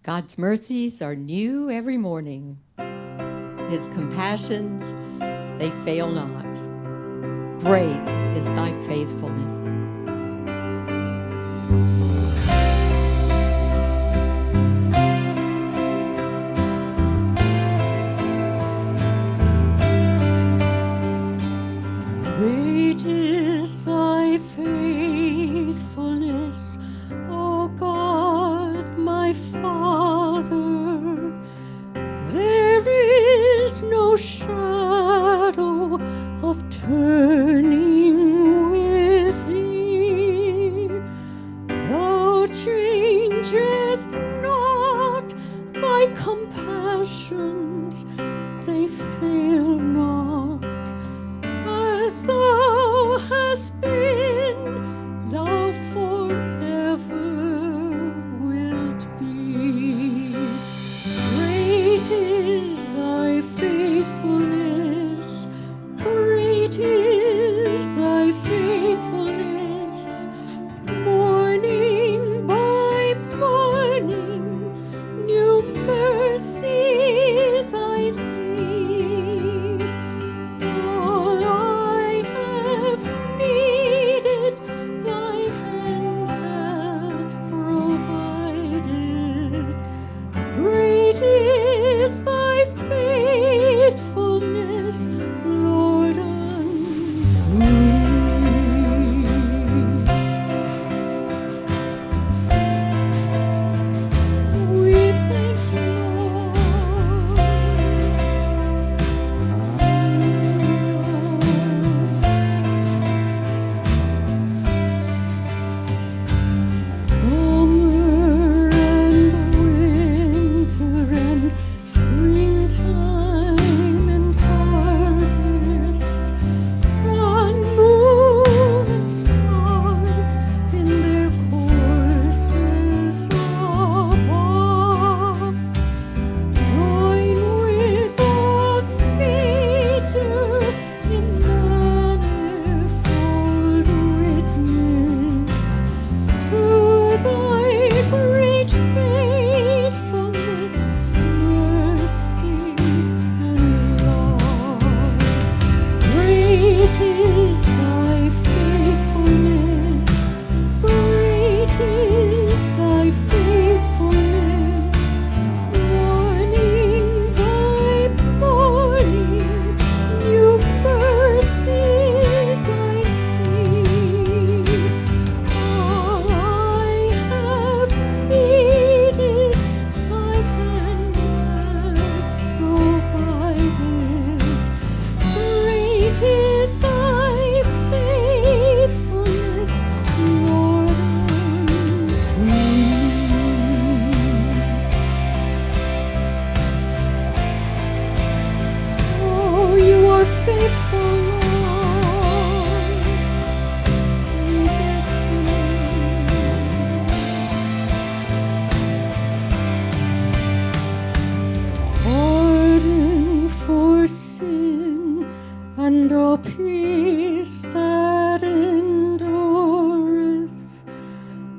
God's mercies are new every morning. His compassions, they fail not. Great is thy faithfulness. Great is thy faithfulness, O God, my Father. There is no shadow of turning with thee. Thou changest not, thy compassions, they fail not. As thou hast been, thou forever wilt be. Great is thy faithfulness, great is thy faithfulness. Morning by morning, new mercies I see. All I have needed, thy hand hath provided. Great is thy faithfulness, Lord, unto me. We thank you, Summer and winter and springtime and harvest, sun, moon, and stars in their courses above, join with all nature in manifold witness to thy great faithfulness, mercy, and love. Great is thy faithfulness, great is thy faithfulness. Morning by morning, new mercies I see. All I have needed, thy hand hath provided. Great is thy faithfulness, Lord, unto me. Oh, you are faithful, Lord. We bless your name. Pardon for sin and a peace that endureth.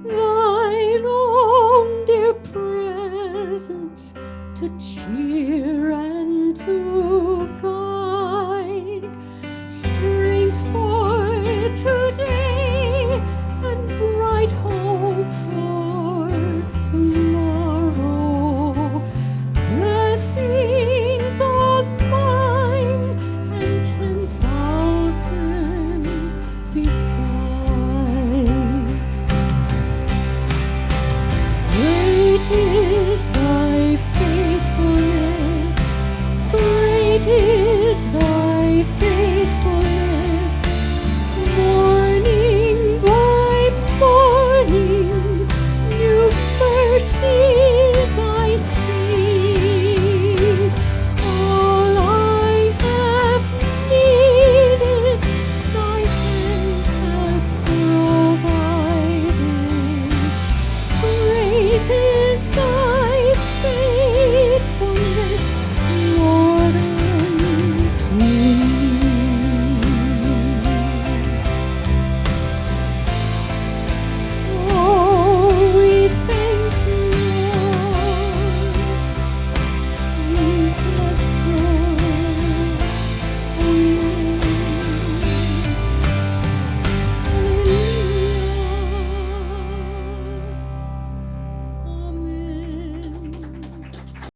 Thine own dear presence to cheer and to guide. Strength for today and bright hope for tomorrow. Blessings all mine and 10,000 beside. Great is thy faithfulness, great is